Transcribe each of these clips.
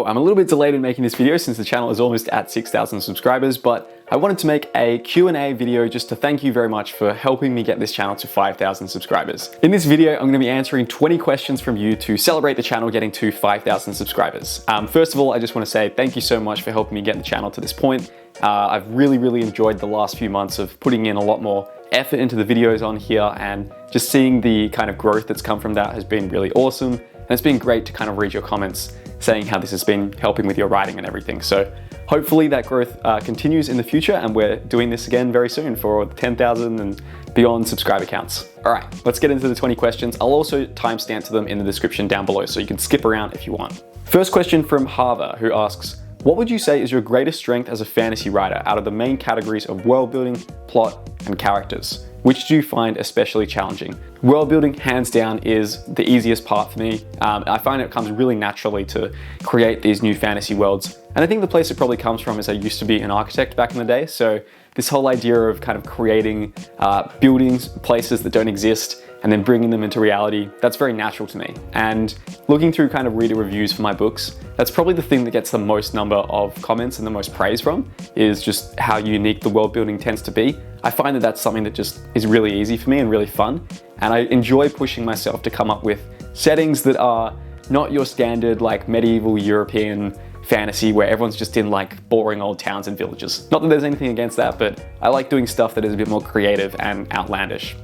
Cool, I'm a little bit delayed in making this video since the channel is almost at 6,000 subscribers, but I wanted to make a Q&A video just to thank you very much for helping me get this channel to 5,000 subscribers. In this video, I'm going to be answering 20 questions from you to celebrate the channel getting to 5,000 subscribers. First of all, I just want to say thank you so much for helping me get the channel to this point. I've really enjoyed the last few months of putting in a lot more effort into the videos on here, and just seeing the kind of growth that's come from that has been really awesome. And it's been great to kind of read your comments saying how this has been helping with your writing and everything. So hopefully that growth continues in the future, and we're doing this again very soon for 10,000 and beyond subscriber counts. All right, let's get into the 20 questions. I'll also timestamp to them in the description down below, so you can skip around if you want. First question from Harva, who asks, what would you say is your greatest strength as a fantasy writer out of the main categories of world building, plot, and characters? Which do you find especially challenging? World building, hands down, is the easiest part for me. I find it comes really naturally to create these new fantasy worlds. And I think the place it probably comes from is I used to be an architect back in the day. So this whole idea of kind of creating buildings, places that don't exist, and then bringing them into reality, that's very natural to me. And looking through kind of reader reviews for my books, that's probably the thing that gets the most number of comments and the most praise from, is just how unique the world building tends to be. I find that that's something that just is really easy for me and really fun. And I enjoy pushing myself to come up with settings that are not your standard like medieval European fantasy where everyone's just in like boring old towns and villages. Not that there's anything against that, but I like doing stuff that is a bit more creative and outlandish.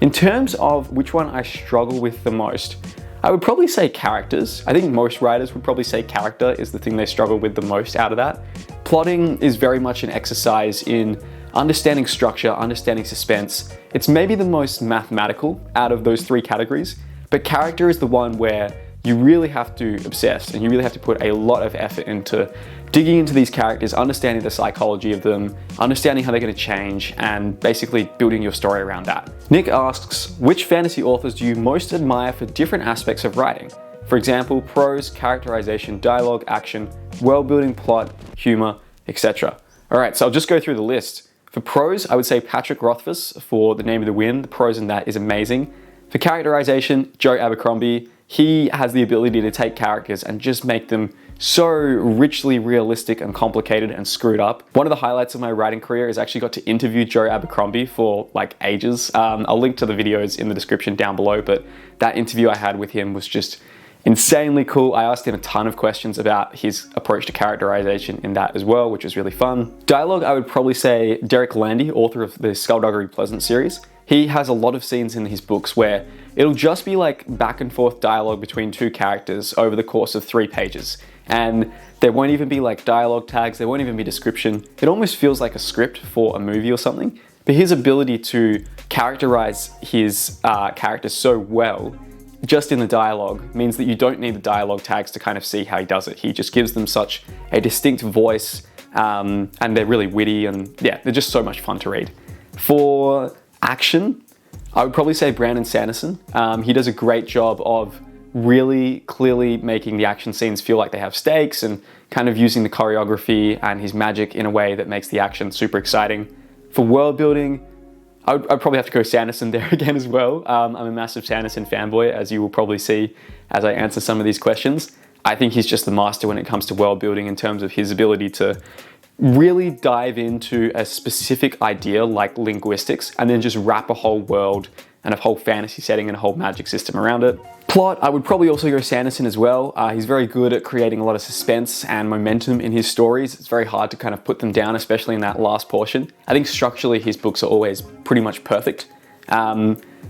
In terms of which one I struggle with the most, I would probably say characters. I think most writers would probably say character is the thing they struggle with the most out of that. Plotting is very much an exercise in understanding structure, understanding suspense. It's maybe the most mathematical out of those three categories, but character is the one where you really have to obsess and you really have to put a lot of effort into digging into these characters, understanding the psychology of them, understanding how they're going to change, and basically building your story around that. Nick asks, which fantasy authors do you most admire for different aspects of writing? For example, prose, characterization, dialogue, action, world building, plot, humor, etc. All right, so I'll just go through the list. For prose, I would say Patrick Rothfuss for The Name of the Wind. The prose in that is amazing. For characterization, Joe Abercrombie. He has the ability to take characters and just make them so richly realistic and complicated and screwed up. One of the highlights of my writing career is I actually got to interview Joe Abercrombie for like ages. I'll link to the videos in the description down below, but that interview I had with him was just insanely cool. I asked him a ton of questions about his approach to characterization in that as well, which was really fun. Dialogue, I would probably say Derek Landy, author of the Skullduggery Pleasant series. He has a lot of scenes in his books where it'll just be like back and forth dialogue between two characters over the course of 3 pages. And there won't even be like dialogue tags, there won't even be description. It almost feels like a script for a movie or something. But his ability to characterize his characters so well, just in the dialogue, means that you don't need the dialogue tags to kind of see how he does it. He just gives them such a distinct voice, and they're really witty, and yeah, they're just so much fun to read. For action, I would probably say Brandon Sanderson. He does a great job of really clearly making the action scenes feel like they have stakes, and kind of using the choreography and his magic in a way that makes the action super exciting. For world building, I'd probably have to go Sanderson there again as well. I'm a massive Sanderson fanboy, as you will probably see as I answer some of these questions. I think he's just the master when it comes to world building in terms of his ability to really dive into a specific idea like linguistics and then just wrap a whole world and a whole fantasy setting and a whole magic system around it. Plot, I would probably also go Sanderson as well. He's very good at creating a lot of suspense and momentum in his stories. It's very hard to kind of put them down, especially in that last portion. I think structurally his books are always pretty much perfect.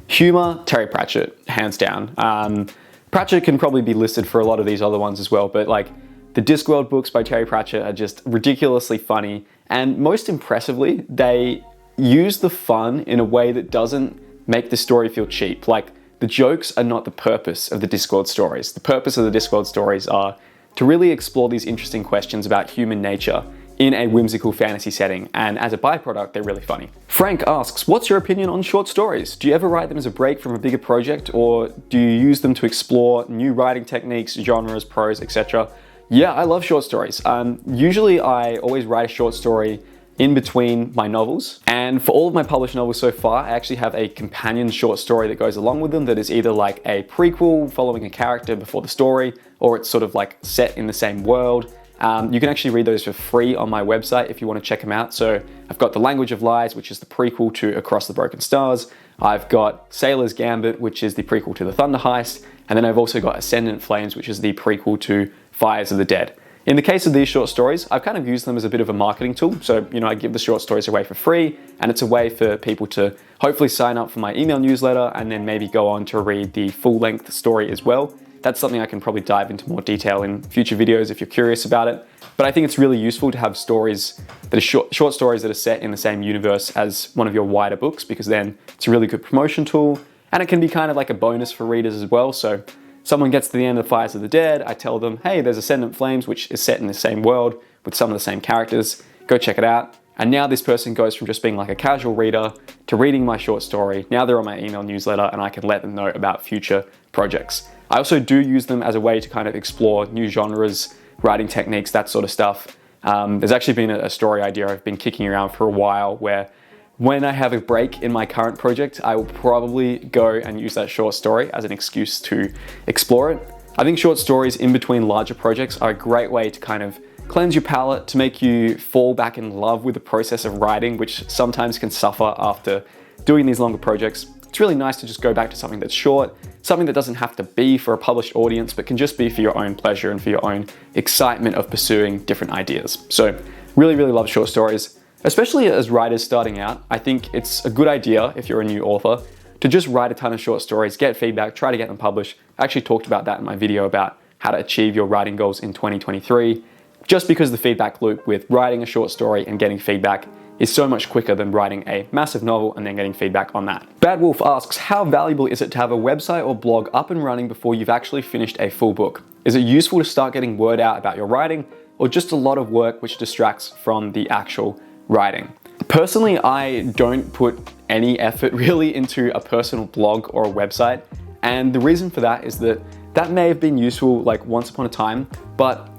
Humor, Terry Pratchett, hands down. Pratchett can probably be listed for a lot of these other ones as well, but like the Discworld books by Terry Pratchett are just ridiculously funny, and most impressively, they use the fun in a way that doesn't make the story feel cheap. Like, the jokes are not the purpose of the Discworld stories. The purpose of the Discworld stories are to really explore these interesting questions about human nature in a whimsical fantasy setting, and as a byproduct, they're really funny. Frank asks, what's your opinion on short stories? Do you ever write them as a break from a bigger project, or do you use them to explore new writing techniques, genres, prose, etc.? Yeah, I love short stories. Usually I always write a short story in between my novels. And for all of my published novels so far, I actually have a companion short story that goes along with them that is either like a prequel following a character before the story, or it's sort of like set in the same world. You can actually read those for free on my website if you want to check them out. So I've got The Language of Lies, which is the prequel to Across the Broken Stars. I've got Sailor's Gambit, which is the prequel to The Thunder Heist. And then I've also got Ascendant Flames, which is the prequel to Fires of the Dead. In the case of these short stories, I've kind of used them as a bit of a marketing tool. So, I give the short stories away for free, and it's a way for people to hopefully sign up for my email newsletter and then maybe go on to read the full-length story as well. That's something I can probably dive into more detail in future videos if you're curious about it. But I think it's really useful to have stories that are short stories that are set in the same universe as one of your wider books, because then it's a really good promotion tool, and it can be kind of like a bonus for readers as well. So someone gets to the end of Fires of the Dead, I tell them, hey, there's Ascendant Flames, which is set in the same world with some of the same characters. Go check it out. And now this person goes from just being like a casual reader to reading my short story. Now they're on my email newsletter, and I can let them know about future projects. I also do use them as a way to kind of explore new genres, writing techniques, that sort of stuff. There's actually been a story idea I've been kicking around for a while where when I have a break in my current project, I will probably go and use that short story as an excuse to explore it. I think short stories in between larger projects are a great way to kind of cleanse your palate, to make you fall back in love with the process of writing, which sometimes can suffer after doing these longer projects. It's really nice to just go back to something that's short, something that doesn't have to be for a published audience, but can just be for your own pleasure and for your own excitement of pursuing different ideas. So really, really love short stories. Especially as writers starting out, I think it's a good idea if you're a new author to just write a ton of short stories, get feedback, try to get them published. I actually talked about that in my video about how to achieve your writing goals in 2023, just because the feedback loop with writing a short story and getting feedback is so much quicker than writing a massive novel and then getting feedback on that. Bad Wolf asks, how valuable is it to have a website or blog up and running before you've actually finished a full book? Is it useful to start getting word out about your writing, or just a lot of work which distracts from the actual writing? Personally, I don't put any effort really into a personal blog or a website. And the reason for that is that that may have been useful like once upon a time, but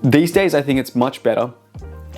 these days I think it's much better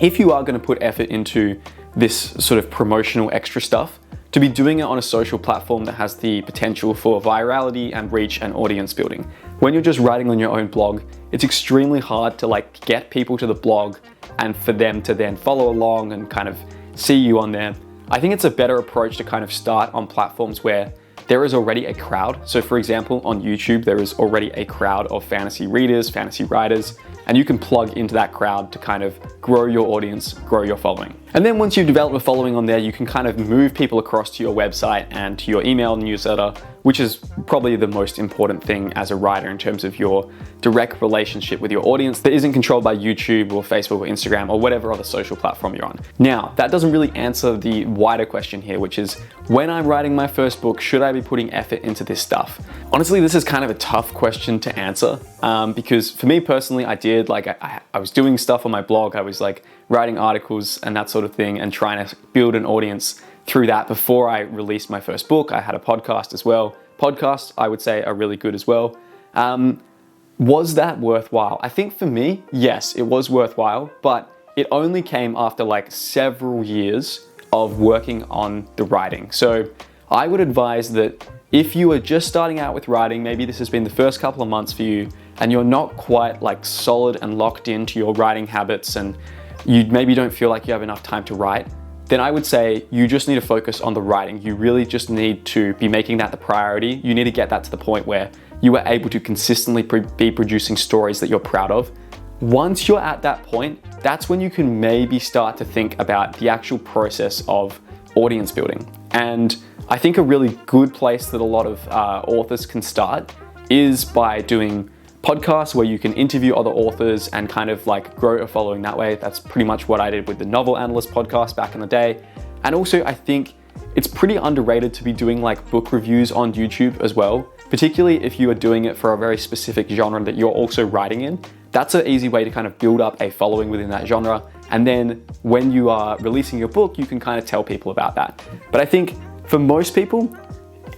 if you are going to put effort into this sort of promotional extra stuff, to be doing it on a social platform that has the potential for virality and reach and audience building. When you're just writing on your own blog, it's extremely hard to like get people to the blog and for them to then follow along and kind of see you on there. I think it's a better approach to kind of start on platforms where there is already a crowd. So for example, on YouTube, there is already a crowd of fantasy readers, fantasy writers, and you can plug into that crowd to kind of grow your audience, grow your following. And then once you've developed a following on there, you can kind of move people across to your website and to your email newsletter, which is probably the most important thing as a writer in terms of your direct relationship with your audience that isn't controlled by YouTube or Facebook or Instagram or whatever other social platform you're on. Now, that doesn't really answer the wider question here, which is, when I'm writing my first book, should I be putting effort into this stuff? Honestly, this is kind of a tough question to answer because for me personally, I did, like I was doing stuff on my blog. I was like writing articles and that sort of thing and trying to build an audience through that before I released my first book. I had a podcast as well. Podcasts, I would say, are really good as well. Was that worthwhile? I think for me, yes, it was worthwhile, but it only came after like several years of working on the writing. So I would advise that if you are just starting out with writing, maybe this has been the first couple of months for you and you're not quite like solid and locked into your writing habits and you maybe don't feel like you have enough time to write, then I would say you just need to focus on the writing. You really just need to be making that the priority. You need to get that to the point where you are able to consistently be producing stories that you're proud of. Once you're at that point, that's when you can maybe start to think about the actual process of audience building. And I think a really good place that a lot of authors can start is by doing podcasts where you can interview other authors and kind of like grow a following that way. That's pretty much what I did with the Novel Analyst podcast back in the day. And also I think it's pretty underrated to be doing like book reviews on YouTube as well, particularly if you are doing it for a very specific genre that you're also writing in. That's an easy way to kind of build up a following within that genre. And then when you are releasing your book, you can kind of tell people about that. But I think for most people,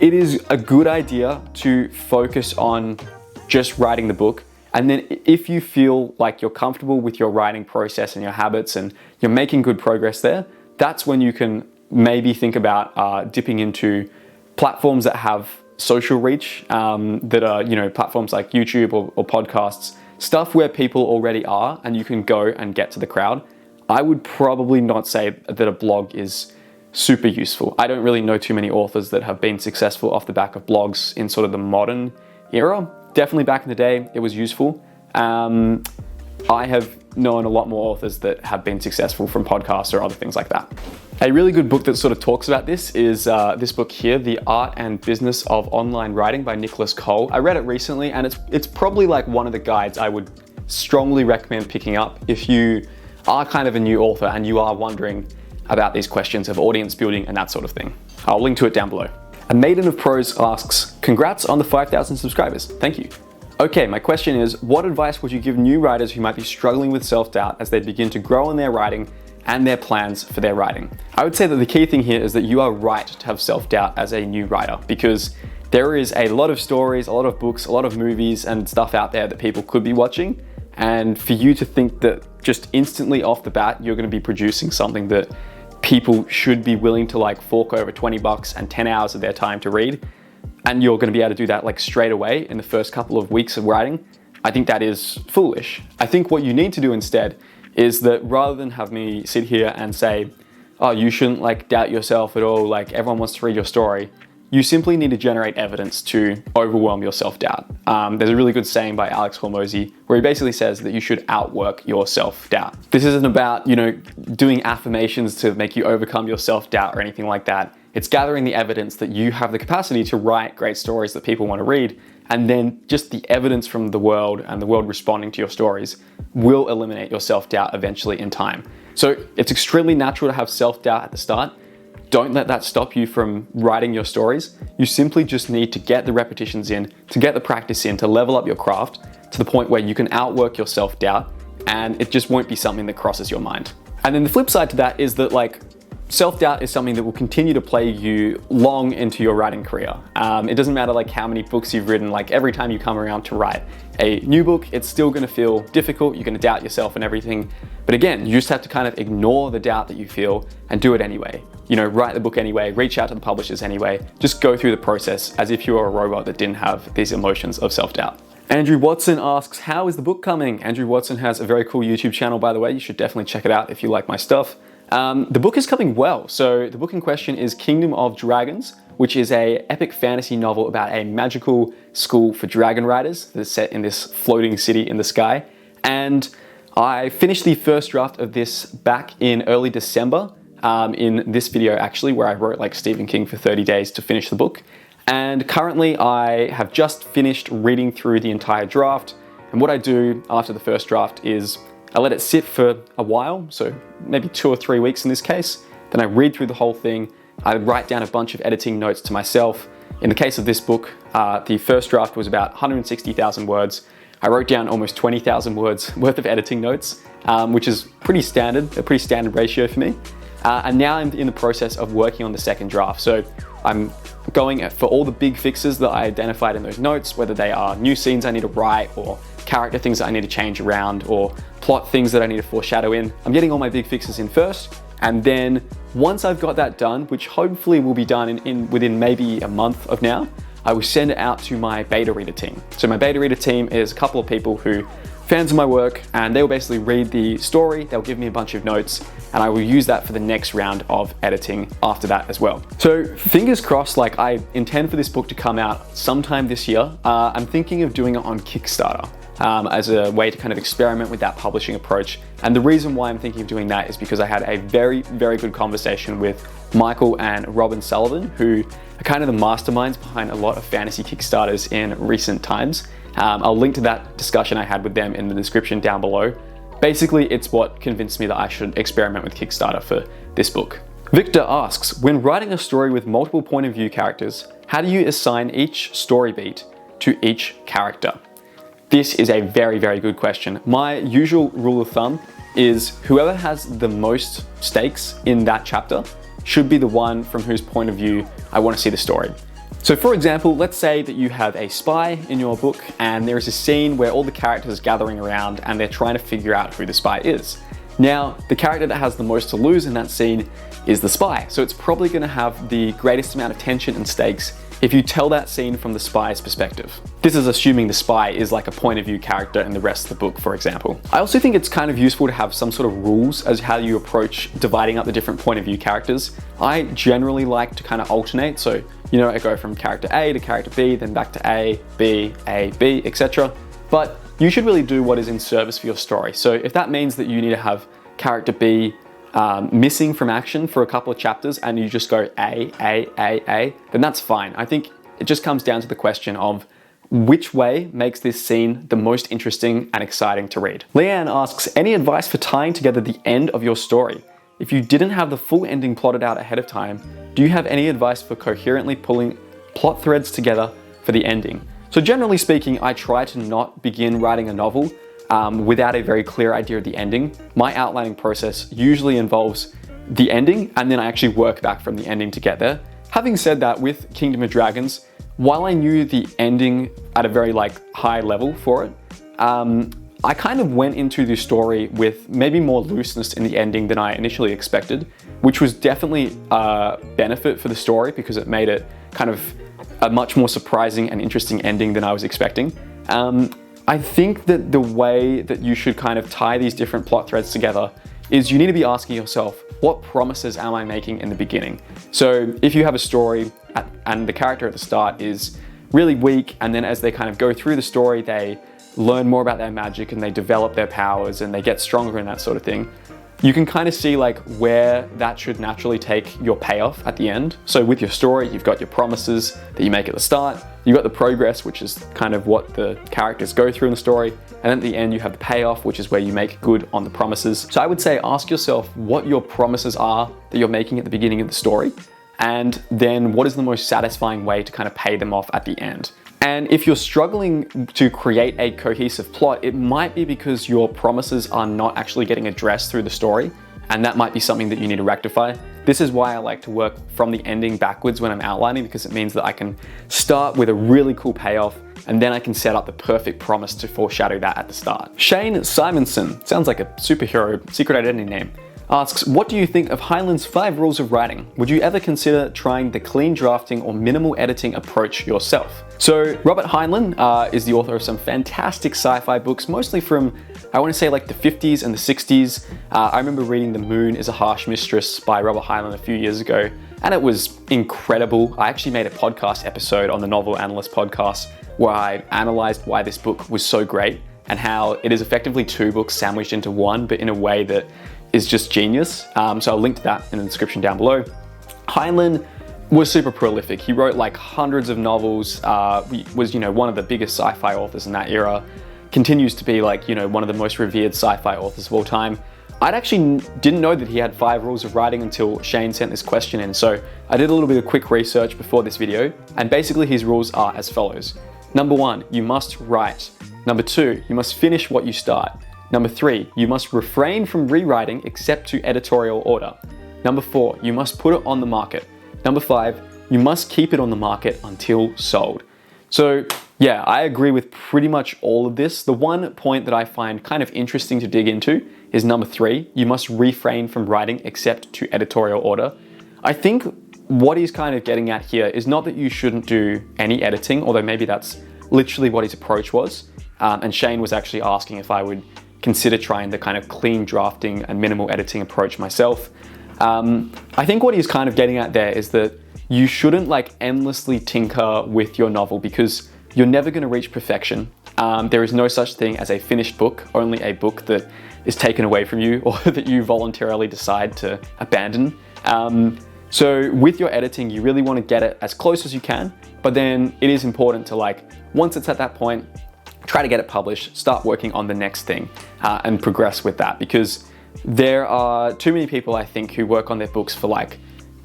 it is a good idea to focus on just writing the book. And then if you feel like you're comfortable with your writing process and your habits and you're making good progress there, that's when you can maybe think about dipping into platforms that have social reach, that are, you know, platforms like YouTube or podcasts, stuff where people already are and you can go and get to the crowd. I would probably not say that a blog is super useful. I don't really know too many authors that have been successful off the back of blogs in sort of the modern era. Definitely back in the day, it was useful. I have known a lot more authors that have been successful from podcasts or other things like that. A really good book that sort of talks about this is this book here, The Art and Business of Online Writing by Nicholas Cole. I read it recently and it's probably like one of the guides I would strongly recommend picking up if you are kind of a new author and you are wondering about these questions of audience building and that sort of thing. I'll link to it down below. A Maiden of Prose asks, congrats on the 5,000 subscribers. Thank you. Okay, my question is, what advice would you give new writers who might be struggling with self-doubt as they begin to grow in their writing and their plans for their writing? I would say that the key thing here is that you are right to have self-doubt as a new writer, because there is a lot of stories, a lot of books, a lot of movies and stuff out there that people could be watching. And for you to think that just instantly off the bat, you're going to be producing something that people should be willing to like fork over 20 bucks and 10 hours of their time to read, and you're going to be able to do that like straight away in the first couple of weeks of writing, I think that is foolish. I think what you need to do instead is that rather than have me sit here and say, oh, you shouldn't like doubt yourself at all, like everyone wants to read your story, you simply need to generate evidence to overwhelm your self-doubt. There's a really good saying by Alex Hormozy where he basically says that you should outwork your self-doubt. This isn't about, you know, doing affirmations to make you overcome your self-doubt or anything like that. It's gathering the evidence that you have the capacity to write great stories that people want to read, and then just the evidence from the world and the world responding to your stories will eliminate your self-doubt eventually in time. So it's extremely natural to have self-doubt at the start. Don't let that stop you from writing your stories. You simply just need to get the repetitions in, to get the practice in, to level up your craft to the point where you can outwork your self-doubt and it just won't be something that crosses your mind. And then the flip side to that is that like self-doubt is something that will continue to plague you long into your writing career. It doesn't matter like how many books you've written, like every time you come around to write a new book, it's still gonna feel difficult, you're gonna doubt yourself and everything. But again, you just have to kind of ignore the doubt that you feel and do it anyway. You know, write the book anyway, reach out to the publishers anyway, just go through the process as if you were a robot that didn't have these emotions of self-doubt. Andrew Watson asks, how is the book coming? Andrew Watson has a very cool YouTube channel, by the way. You should definitely check it out if you like my stuff. The book is coming well. So the book in question is Kingdom of Dragons, which is an epic fantasy novel about a magical school for dragon riders that is set in this floating city in the sky. And I finished the first draft of this back in early December, in this video actually, where I wrote like Stephen King for 30 days to finish the book. And currently I have just finished reading through the entire draft. And what I do after the first draft is I let it sit for a while, so maybe 2 or 3 weeks in this case. Then I read through the whole thing. I write down a bunch of editing notes to myself. In the case of this book, the first draft was about 160,000 words. I wrote down almost 20,000 words worth of editing notes, which is pretty standard, a pretty standard ratio for me. And now I'm in the process of working on the second draft. So I'm going for all the big fixes that I identified in those notes, whether they are new scenes I need to write or character things that I need to change around or plot things that I need to foreshadow in. I'm getting all my big fixes in first, and then once I've got that done, which hopefully will be done within maybe a month of now, I will send it out to my beta reader team. So my beta reader team is a couple of people who fans of my work, and they will basically read the story, they'll give me a bunch of notes, and I will use that for the next round of editing after that as well. So fingers crossed, like I intend for this book to come out sometime this year. I'm thinking of doing it on Kickstarter as a way to kind of experiment with that publishing approach. And the reason why I'm thinking of doing that is because I had a very, very good conversation with Michael and Robin Sullivan, who are kind of the masterminds behind a lot of fantasy Kickstarters in recent times. I'll link to that discussion I had with them in the description down below. Basically, it's what convinced me that I should experiment with Kickstarter for this book. Victor asks, when writing a story with multiple point of view characters, how do you assign each story beat to each character? This is a very, very good question. My usual rule of thumb is whoever has the most stakes in that chapter should be the one from whose point of view I want to see the story. So for example, let's say that you have a spy in your book and there is a scene where all the characters are gathering around and they're trying to figure out who the spy is. Now, the character that has the most to lose in that scene is the spy. So it's probably going to have the greatest amount of tension and stakes if you tell that scene from the spy's perspective. This is assuming the spy is like a point of view character in the rest of the book, for example. I also think it's kind of useful to have some sort of rules as how you approach dividing up the different point of view characters. I generally like to kind of alternate. So, you know, I go from character A to character B, then back to A, B, etc. But you should really do what is in service for your story. So if that means that you need to have character B missing from action for a couple of chapters and you just go A, then that's fine. I think it just comes down to the question of which way makes this scene the most interesting and exciting to read. Leanne asks, any advice for tying together the end of your story? If you didn't have the full ending plotted out ahead of time, do you have any advice for coherently pulling plot threads together for the ending? So generally speaking, I try to not begin writing a novel without a very clear idea of the ending. My outlining process usually involves the ending, and then I actually work back from the ending to get there. Having said that, with Kingdom of Dragons, while I knew the ending at a very high level for it, I kind of went into the story with maybe more looseness in the ending than I initially expected, which was definitely a benefit for the story because it made it kind of a much more surprising and interesting ending than I was expecting. I think that the way that you should kind of tie these different plot threads together is you need to be asking yourself, what promises am I making in the beginning? So if you have a story and the character at the start is really weak, and then as they kind of go through the story, they learn more about their magic and they develop their powers and they get stronger and that sort of thing, you can kind of see where that should naturally take your payoff at the end. So with your story, you've got your promises that you make at the start, you've got the progress, which is kind of what the characters go through in the story, and then at the end you have the payoff, which is where you make good on the promises. So I would say ask yourself what your promises are that you're making at the beginning of the story, and then what is the most satisfying way to kind of pay them off at the end. And if you're struggling to create a cohesive plot, it might be because your promises are not actually getting addressed through the story, and that might be something that you need to rectify. This is why I like to work from the ending backwards when I'm outlining, because it means that I can start with a really cool payoff, and then I can set up the perfect promise to foreshadow that at the start. Shane Simonson, sounds like a superhero secret identity name, asks, what do you think of Heinlein's 5 rules of writing? Would you ever consider trying the clean drafting or minimal editing approach yourself? So Robert Heinlein is the author of some fantastic sci-fi books, mostly from, I want to say the 50s and the 60s. I remember reading The Moon is a Harsh Mistress by Robert Heinlein a few years ago, and it was incredible. I actually made a podcast episode on the Novel Analyst podcast where I analyzed why this book was so great and how it is effectively 2 books sandwiched into one, but in a way that is just genius. So I'll link to that in the description down below. Heinlein was super prolific. He wrote hundreds of novels, was one of the biggest sci-fi authors in that era, continues to be one of the most revered sci-fi authors of all time. I actually didn't know that he had 5 rules of writing until Shane sent this question in, so I did a little bit of quick research before this video, and basically his rules are as follows. Number 1, you must write. Number 2, you must finish what you start. Number 3, you must refrain from rewriting except to editorial order. Number 4, you must put it on the market. Number 5, you must keep it on the market until sold. So yeah, I agree with pretty much all of this. The one point that I find kind of interesting to dig into is number 3, you must refrain from writing except to editorial order. I think what he's kind of getting at here is not that you shouldn't do any editing, although maybe that's literally what his approach was. And Shane was actually asking if I would consider trying the kind of clean drafting and minimal editing approach myself. I think what he's kind of getting at there is that you shouldn't endlessly tinker with your novel because you're never going to reach perfection. There is no such thing as a finished book, only a book that is taken away from you or that you voluntarily decide to abandon. So with your editing, you really want to get it as close as you can, but then it is important to once it's at that point, try to get it published, start working on the next thing and progress with that, because there are too many people, I think, who work on their books for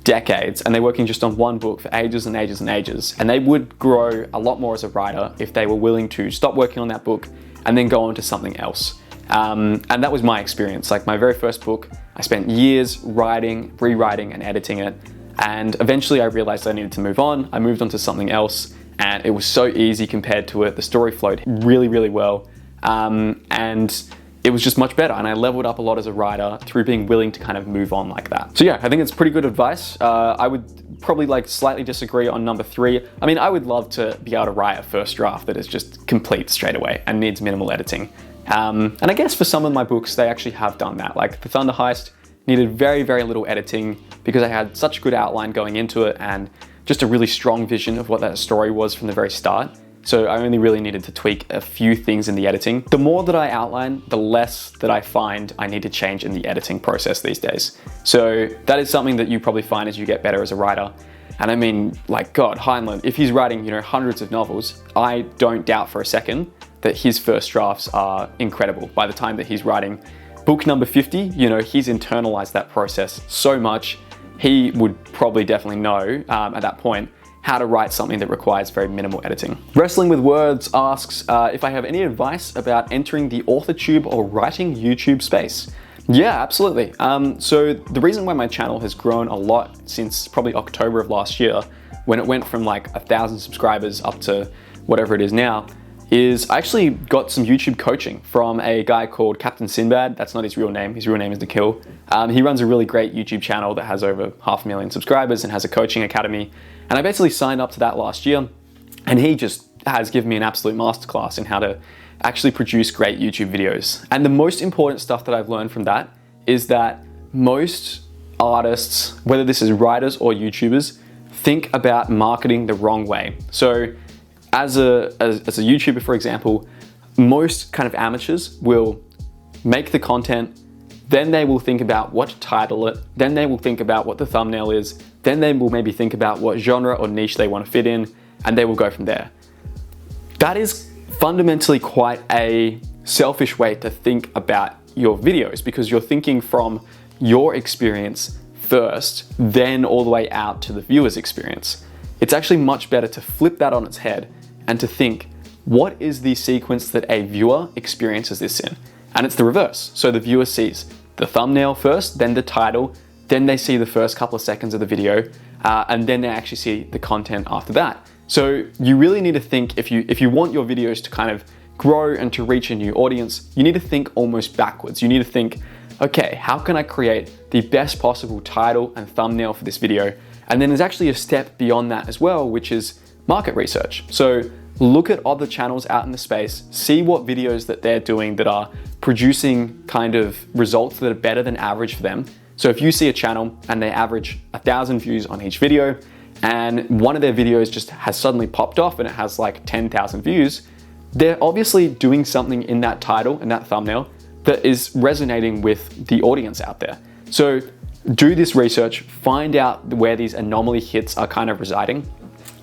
decades and they're working just on one book for ages and ages and ages, and they would grow a lot more as a writer if they were willing to stop working on that book and then go on to something else. And that was my experience. My very first book, I spent years writing, rewriting and editing it, and eventually I realized I needed to move on. I moved on to something else, and it was so easy compared to it. The story flowed really, really well. And it was just much better, and I leveled up a lot as a writer through being willing to kind of move on like that. So yeah, I think it's pretty good advice. I would probably like slightly disagree on number 3. I mean, I would love to be able to write a first draft that is just complete straight away and needs minimal editing. And I guess for some of my books, they actually have done that. Like The Thunder Heist needed very, very little editing because I had such a good outline going into it and just a really strong vision of what that story was from the very start. So I only really needed to tweak a few things in the editing. The more that I outline, the less that I find I need to change in the editing process these days. So that is something that you probably find as you get better as a writer. And I mean, like, God, Heinlein, if he's writing, you know, hundreds of novels, I don't doubt for a second that his first drafts are incredible. By the time that he's writing book number 50, you know, he's internalized that process so much, he would probably definitely know at that point how to write something that requires very minimal editing. Wrestling with Words asks if I have any advice about entering the AuthorTube or writing YouTube space. Yeah, absolutely. So the reason why my channel has grown a lot since probably October of last year, when it went from like 1,000 subscribers up to whatever it is now, is I actually got some YouTube coaching from a guy called Captain Sinbad. That's not his real name. His real name is Nikhil. He runs a really great YouTube channel that has over 500,000 subscribers and has a coaching academy. And I basically signed up to that last year, and he just has given me an absolute masterclass in how to actually produce great YouTube videos. And the most important stuff that I've learned from that is that most artists, whether this is writers or YouTubers, think about marketing the wrong way. So as a YouTuber, for example, most kind of amateurs will make the content, then they will think about what to title it, then they will think about what the thumbnail is, then they will maybe think about what genre or niche they want to fit in, and they will go from there. That is fundamentally quite a selfish way to think about your videos, because you're thinking from your experience first, then all the way out to the viewer's experience. It's actually much better to flip that on its head and to think, what is the sequence that a viewer experiences this in? And it's the reverse. So the viewer sees the thumbnail first, then the title, then they see the first couple of seconds of the video, and then they actually see the content after that. So you really need to think, if you want your videos to kind of grow and to reach a new audience, you need to think almost backwards. You need to think, okay, how can I create the best possible title and thumbnail for this video? And then there's actually a step beyond that as well, which is market research. So look at other channels out in the space, see what videos that they're doing that are producing kind of results that are better than average for them. So if you see a channel and they average 1,000 views on each video, and one of their videos just has suddenly popped off and it has like 10,000 views, they're obviously doing something in that title and that thumbnail that is resonating with the audience out there. So do this research, find out where these anomaly hits are kind of residing,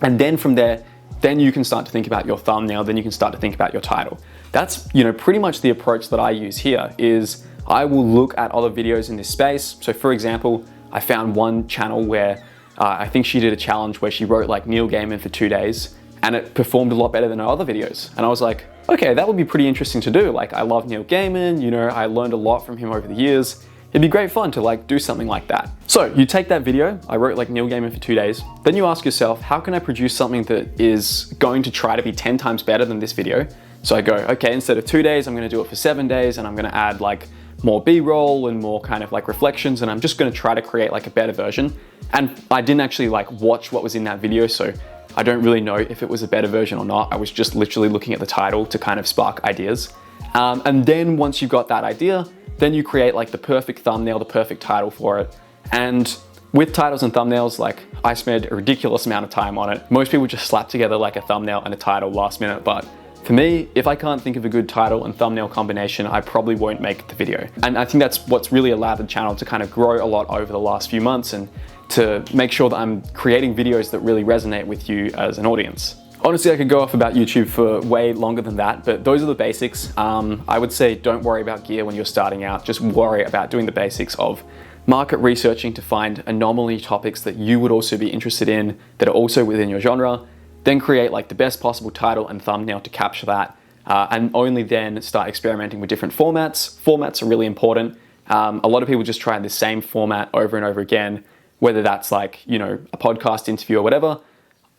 and then from there, then you can start to think about your thumbnail, then you can start to think about your title. That's, you know, pretty much the approach that I use here. Is I will look at other videos in this space. So for example, I found one channel where I think she did a challenge where she wrote like Neil Gaiman for 2 days, and it performed a lot better than her other videos. And I was like, okay, that would be pretty interesting to do. Like, I love Neil Gaiman, you know, I learned a lot from him over the years. It'd be great fun to like do something like that. So you take that video, I wrote like Neil Gaiman for 2 days, then you ask yourself, how can I produce something that is going to try to be 10 times better than this video? So I go, okay, instead of 2 days, I'm gonna do it for 7 days, and I'm gonna add like more B-roll and more kind of like reflections, and I'm just gonna try to create like a better version. And I didn't actually like watch what was in that video, so I don't really know if it was a better version or not. I was just literally looking at the title to kind of spark ideas. And then once you've got that idea, then you create like the perfect thumbnail, the perfect title for it. And with titles and thumbnails, like I spent a ridiculous amount of time on it. Most people just slap together like a thumbnail and a title last minute, but for me, if I can't think of a good title and thumbnail combination, I probably won't make the video. And I think that's what's really allowed the channel to kind of grow a lot over the last few months, and to make sure that I'm creating videos that really resonate with you as an audience. Honestly, I could go off about YouTube for way longer than that, but those are the basics. I would say don't worry about gear when you're starting out. Just worry about doing the basics of market researching to find anomaly topics that you would also be interested in that are also within your genre. Then create like the best possible title and thumbnail to capture that. And only then start experimenting with different formats. Formats are really important. A lot of people just try the same format over and over again, whether that's like, you know, a podcast interview or whatever.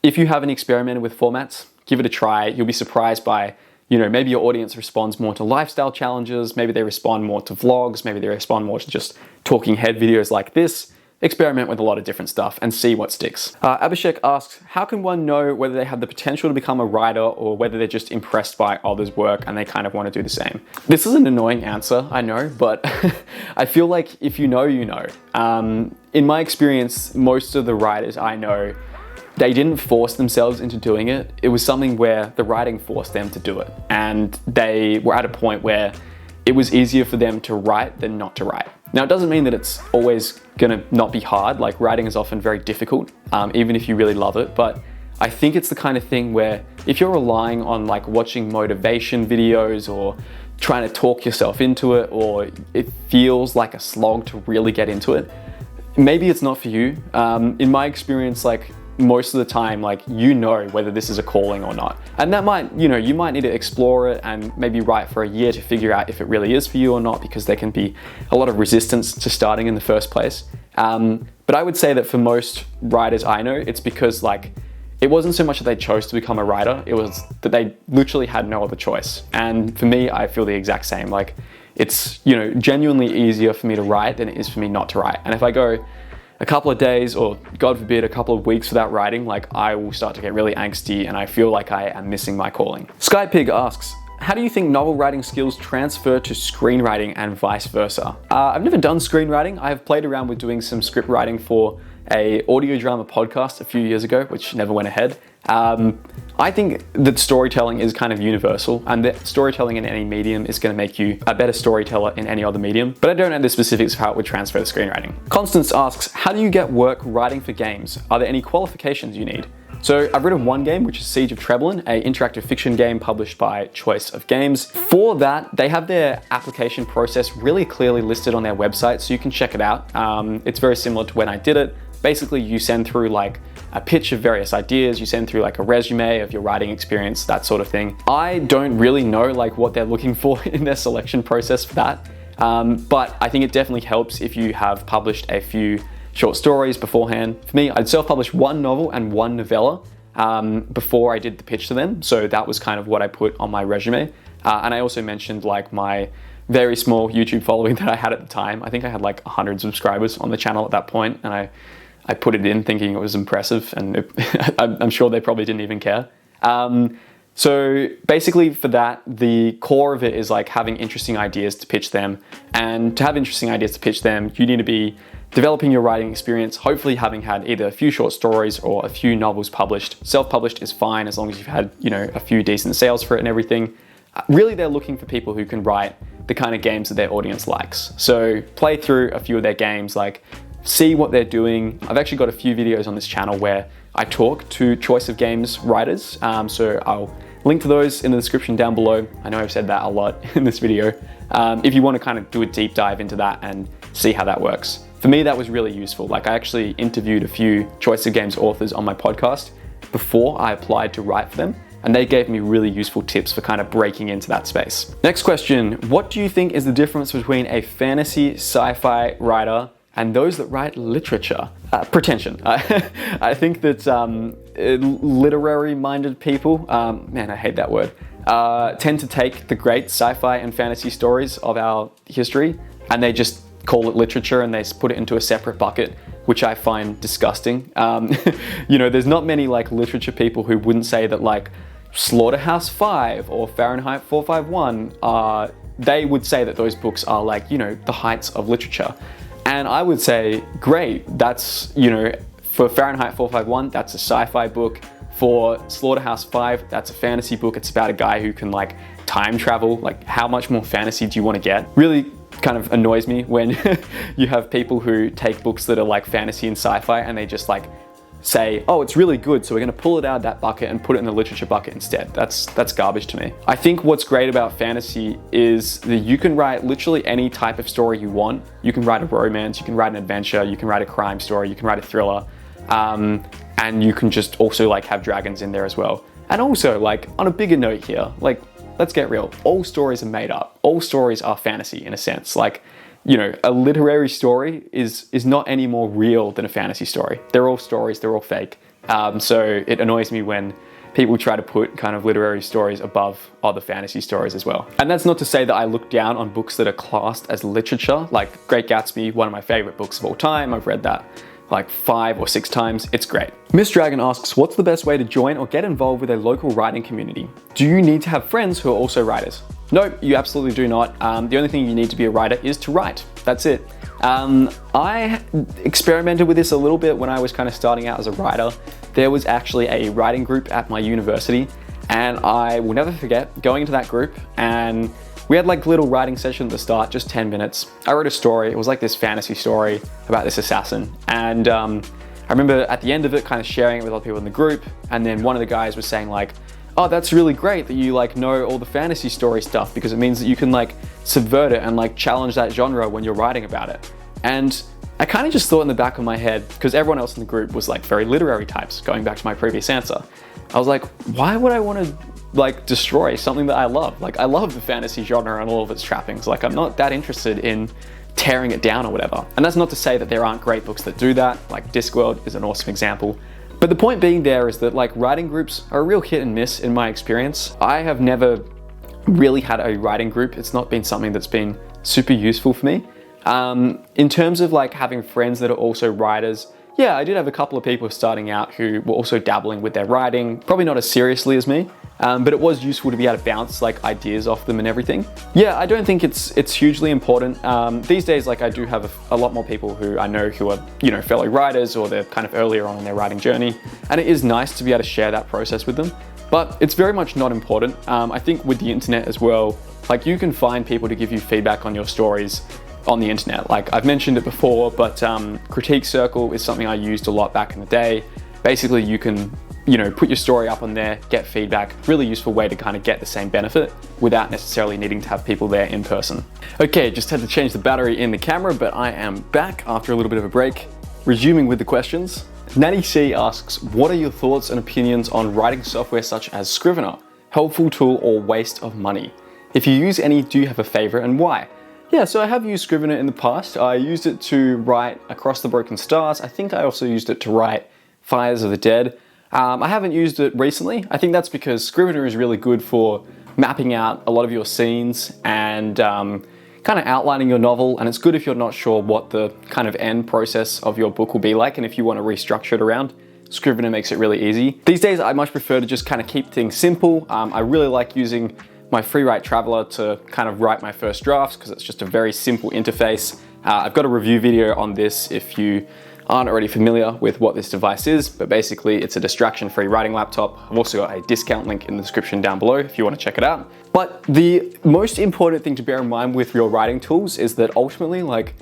If you haven't experimented with formats, give it a try. You'll be surprised by you know, maybe your audience responds more to lifestyle challenges, maybe they respond more to vlogs, maybe they respond more to just talking head videos like this. Experiment with a lot of different stuff and see what sticks. Abhishek asks, how can one know whether they have the potential to become a writer or whether they're just impressed by others' work and they kind of want to do the same? This is an annoying answer, I know, but I feel like if you know, you know. In my experience, most of the writers I know, they didn't force themselves into doing it. It was something where the writing forced them to do it. And they were at a point where it was easier for them to write than not to write. Now, it doesn't mean that it's always gonna not be hard. Like, writing is often very difficult, even if you really love it. But I think it's the kind of thing where if you're relying on like watching motivation videos or trying to talk yourself into it, or it feels like a slog to really get into it, maybe it's not for you. In my experience, like, most of the time, like, you know whether this is a calling or not. And that might, you know, you might need to explore it and maybe write for a year to figure out if it really is for you or not, because there can be a lot of resistance to starting in the first place. But I would say that for most writers I know, it's because like, it wasn't so much that they chose to become a writer, it was that they literally had no other choice. And for me, I feel the exact same. Like, it's, you know, genuinely easier for me to write than it is for me not to write. And if I go a couple of days, or God forbid, a couple of weeks without writing, like, I will start to get really angsty and I feel like I am missing my calling. Skypig asks, how do you think novel writing skills transfer to screenwriting and vice versa? I've never done screenwriting. I have played around with doing some script writing for a audio drama podcast a few years ago, which never went ahead. I think that storytelling is kind of universal, and that storytelling in any medium is going to make you a better storyteller in any other medium, but I don't know the specifics of how it would transfer to screenwriting. Constance asks, how do you get work writing for games? Are there any qualifications you need? So I've written one game, which is Siege of Trebelin, an interactive fiction game published by Choice of Games. For that, they have their application process really clearly listed on their website, so you can check it out. It's very similar to when I did it. Basically, you send through like a pitch of various ideas, you send through like a resume of your writing experience, that sort of thing. I don't really know like what they're looking for in their selection process for that, but I think it definitely helps if you have published a few short stories beforehand. For me, I'd self-published one novel and one novella before I did the pitch to them, so that was kind of what I put on my resume. And I also mentioned like my very small YouTube following that I had at the time. I think I had like 100 subscribers on the channel at that point, and I put it in thinking it was impressive, and I'm sure they probably didn't even care. So basically for that, the core of it is like having interesting ideas to pitch them. And to have interesting ideas to pitch them, you need to be developing your writing experience, hopefully having had either a few short stories or a few novels published. Self-published is fine as long as you've had, you know, a few decent sales for it and everything. Really, they're looking for people who can write the kind of games that their audience likes. So play through a few of their games, like see what they're doing. I've actually got a few videos on this channel where I talk to Choice of Games writers, so I'll link to those in the description down below. I know I've said that a lot in this video. If you want to kind of do a deep dive into that and see how that works. For me, that was really useful. Like, I actually interviewed a few Choice of Games authors on my podcast before I applied to write for them, and they gave me really useful tips for kind of breaking into that space. Next question, what do you think is the difference between a fantasy sci-fi writer and those that write literature? Pretension. I think that literary-minded people, man, I hate that word, tend to take the great sci-fi and fantasy stories of our history and they just call it literature and they put it into a separate bucket, which I find disgusting. You know, there's not many like literature people who wouldn't say that like Slaughterhouse-5 or Fahrenheit 451, they would say that those books are like, you know, the heights of literature. And I would say, great, that's, you know, for Fahrenheit 451, that's a sci-fi book. For Slaughterhouse-5, that's a fantasy book. It's about a guy who can like time travel. Like, how much more fantasy do you want to get? Really kind of annoys me when you have people who take books that are like fantasy and sci-fi and they just like say, oh, it's really good, so we're going to pull it out of that bucket and put it in the literature bucket instead. That's garbage to me. I think what's great about fantasy is that you can write literally any type of story you want. You can write a romance, you can write an adventure, you can write a crime story, you can write a thriller, and you can just also like have dragons in there as well. And also, like, on a bigger note here, like, let's get real. All stories are made up. All stories are fantasy in a sense. Like, you know, a literary story is not any more real than a fantasy story. They're all stories, they're all fake. So it annoys me when people try to put kind of literary stories above other fantasy stories as well. And that's not to say that I look down on books that are classed as literature, like Great Gatsby, one of my favorite books of all time. I've read that like 5 or 6 times. It's great. Miss Dragon asks, what's the best way to join or get involved with a local writing community? Do you need to have friends who are also writers? No, you absolutely do not. The only thing you need to be a writer is to write. That's it. I experimented with this a little bit when I was kind of starting out as a writer. There was actually a writing group at my university, and I will never forget going into that group, and we had like a little writing session at the start, just 10 minutes. I wrote a story. It was like this fantasy story about this assassin. And I remember at the end of it kind of sharing it with other people in the group. And then one of the guys was saying like, oh, that's really great that you like know all the fantasy story stuff, because it means that you can like subvert it and like challenge that genre when you're writing about it. And I kind of just thought in the back of my head, because everyone else in the group was like very literary types, going back to my previous answer. I was like, why would I want to like destroy something that I love? Like, I love the fantasy genre and all of its trappings. Like, I'm not that interested in tearing it down or whatever. And that's not to say that there aren't great books that do that. Like Discworld is an awesome example. But the point being there is that like writing groups are a real hit and miss in my experience. I have never really had a writing group. It's not been something that's been super useful for me. In terms of like having friends that are also writers, yeah, I did have a couple of people starting out who were also dabbling with their writing, probably not as seriously as me, but it was useful to be able to bounce like ideas off them and everything. Yeah, I don't think it's hugely important. These days, like I do have a lot more people who I know who are, you know, fellow writers, or they're kind of earlier on in their writing journey. And it is nice to be able to share that process with them, but it's very much not important. I think with the internet as well, like you can find people to give you feedback on your stories on the internet. Like I've mentioned it before, but Critique Circle is something I used a lot back in the day. Basically, you can, you know, put your story up on there, get feedback. Really useful way to kind of get the same benefit without necessarily needing to have people there in person. Okay, just had to change the battery in the camera, but I am back after a little bit of a break. Resuming with the questions. Natty C asks, what are your thoughts and opinions on writing software such as Scrivener? Helpful tool or waste of money? If you use any, do you have a favorite and why? Yeah, so I have used Scrivener in the past. I used it to write Across the Broken Stars. I think I also used it to write Fires of the Dead. I haven't used it recently. I think that's because Scrivener is really good for mapping out a lot of your scenes and kind of outlining your novel. And it's good if you're not sure what the kind of end process of your book will be like, and if you want to restructure it around, Scrivener makes it really easy. These days, I much prefer to just kind of keep things simple. I really like using my FreeWrite Traveler to kind of write my first drafts because it's just a very simple interface. I've got a review video on this if you aren't already familiar with what this device is, but basically it's a distraction-free writing laptop. I've also got a discount link in the description down below if you want to check it out. But the most important thing to bear in mind with your writing tools is that ultimately, like,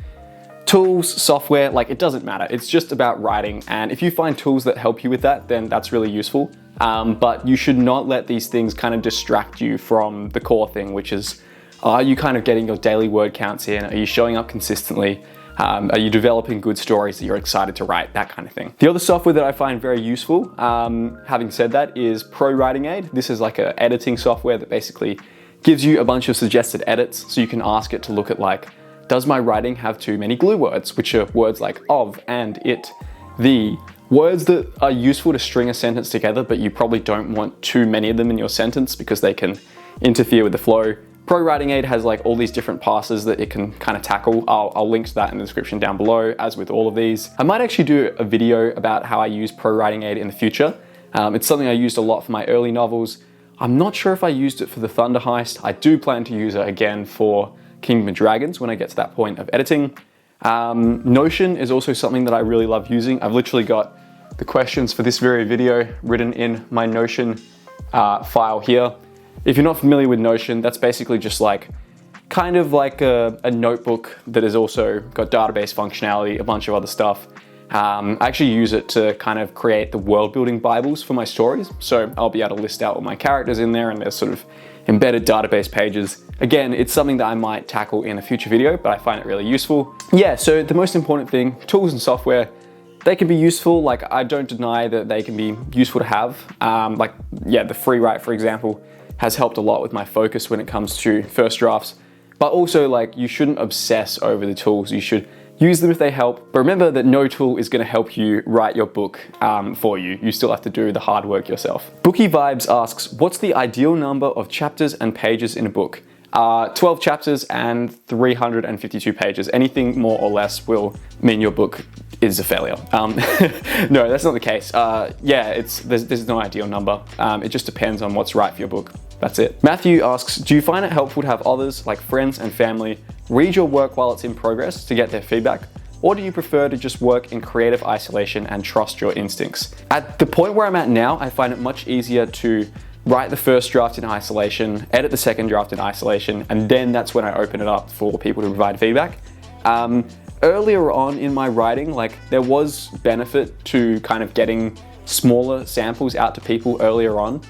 tools, software, like it doesn't matter. It's just about writing. And if you find tools that help you with that, then that's really useful. But you should not let these things kind of distract you from the core thing, which is, are you kind of getting your daily word counts in? Are you showing up consistently? Are you developing good stories that you're excited to write? That kind of thing. The other software that I find very useful, having said that, is Pro Writing Aid. This is like an editing software that basically gives you a bunch of suggested edits. So you can ask it to look at like, does my writing have too many glue words, which are words like of, and, it, the. Words that are useful to string a sentence together, but you probably don't want too many of them in your sentence because they can interfere with the flow. Pro Writing Aid has like all these different passes that it can kind of tackle. I'll link to that in the description down below, as with all of these. I might actually do a video about how I use Pro Writing Aid in the future. It's something I used a lot for my early novels. I'm not sure if I used it for the Thunder Heist. I do plan to use it again for Kingdom of Dragons when I get to that point of editing. Notion is also something that I really love using. I've literally got the questions for this very video written in my Notion file here. If you're not familiar with Notion, that's basically just like kind of like a notebook that has also got database functionality, a bunch of other stuff. I actually use it to kind of create the world building Bibles for my stories. So I'll be able to list out all my characters in there and there's sort of embedded database pages. Again, it's something that I might tackle in a future video, but I find it really useful. Yeah, so the most important thing, tools and software, they can be useful. Like, I don't deny that they can be useful to have. The FreeWrite, for example, has helped a lot with my focus when it comes to first drafts. But also, like, you shouldn't obsess over the tools. You should use them if they help, but remember that no tool is going to help you write your book for you. You still have to do the hard work yourself. Bookie Vibes asks, what's the ideal number of chapters and pages in a book? 12 chapters and 352 pages. Anything more or less will mean your book is a failure. No, that's not the case. Yeah, there's no ideal number. It just depends on what's right for your book. That's it. Matthew asks, do you find it helpful to have others, like friends and family, read your work while it's in progress to get their feedback? Or do you prefer to just work in creative isolation and trust your instincts? At the point where I'm at now, I find it much easier to write the first draft in isolation, edit the second draft in isolation, and then that's when I open it up for people to provide feedback. Earlier on in my writing, like, there was benefit to kind of getting smaller samples out to people earlier on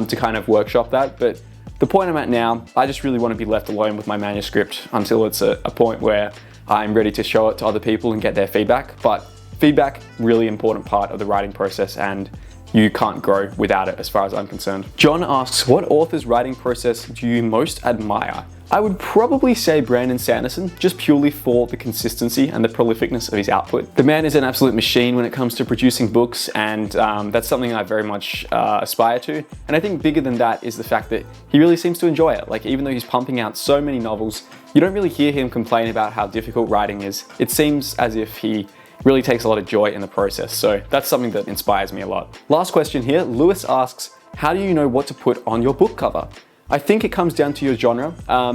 to kind of workshop that, but the point I'm at now, I just really want to be left alone with my manuscript until it's a point where I'm ready to show it to other people and get their feedback. But feedback, really important part of the writing process, and you can't grow without it as far as I'm concerned. John asks, what author's writing process do you most admire? I would probably say Brandon Sanderson, just purely for the consistency and the prolificness of his output. The man is an absolute machine when it comes to producing books, and that's something I very much aspire to. And I think bigger than that is the fact that he really seems to enjoy it. Like, even though he's pumping out so many novels, you don't really hear him complain about how difficult writing is. It seems as if he really takes a lot of joy in the process. So that's something that inspires me a lot. Last question here, Lewis asks, how do you know what to put on your book cover? I think it comes down to your genre.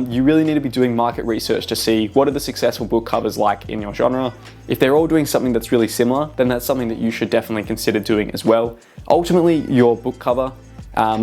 You really need to be doing market research to see what are the successful book covers like in your genre. If they're all doing something that's really similar, then that's something that you should definitely consider doing as well. Ultimately, your book cover,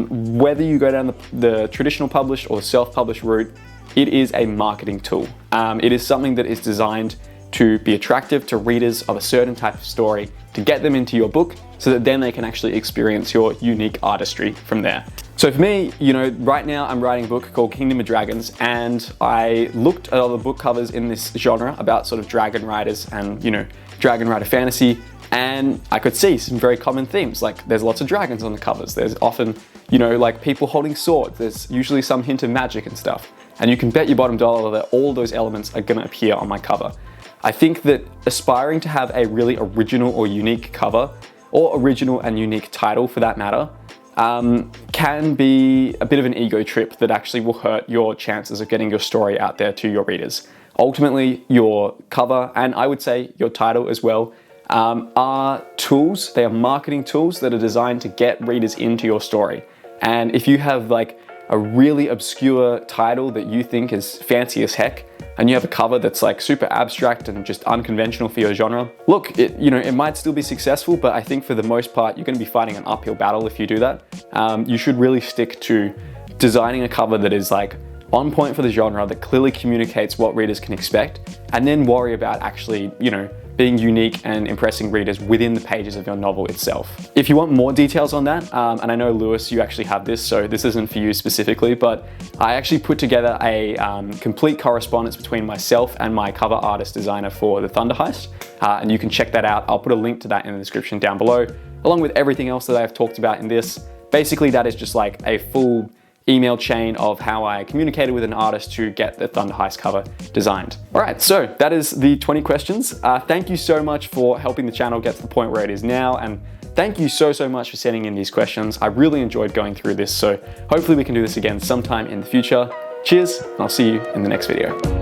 whether you go down the traditional published or the self-published route, it is a marketing tool. It is something that is designed to be attractive to readers of a certain type of story, to get them into your book so that then they can actually experience your unique artistry from there. So for me, you know, right now I'm writing a book called Kingdom of Dragons, and I looked at other book covers in this genre about sort of dragon riders and, you know, dragon rider fantasy, and I could see some very common themes. Like, there's lots of dragons on the covers. There's often, you know, like people holding swords. There's usually some hint of magic and stuff. And you can bet your bottom dollar that all those elements are gonna appear on my cover. I think that aspiring to have a really original or unique cover, or original and unique title for that matter, can be a bit of an ego trip that actually will hurt your chances of getting your story out there to your readers. Ultimately, your cover, and I would say your title as well, are tools. They are marketing tools that are designed to get readers into your story. And if you have like a really obscure title that you think is fancy as heck, and you have a cover that's like super abstract and just unconventional for your genre, look, it might still be successful, but I think for the most part, you're gonna be fighting an uphill battle if you do that. You should really stick to designing a cover that is like on point for the genre, that clearly communicates what readers can expect, and then worry about actually, being unique and impressing readers within the pages of your novel itself. If you want more details on that, and I know Lewis, you actually have this, so this isn't for you specifically, but I actually put together a complete correspondence between myself and my cover artist designer for the Thunder Heist, and you can check that out. I'll put a link to that in the description down below, along with everything else that I've talked about in this. Basically, that is just like a full email chain of how I communicated with an artist to get the Thunder Heist cover designed. All right, so that is the 20 questions. Thank you so much for helping the channel get to the point where it is now, and thank you so much for sending in these questions. I really enjoyed going through this, so hopefully we can do this again sometime in the future. Cheers, and I'll see you in the next video.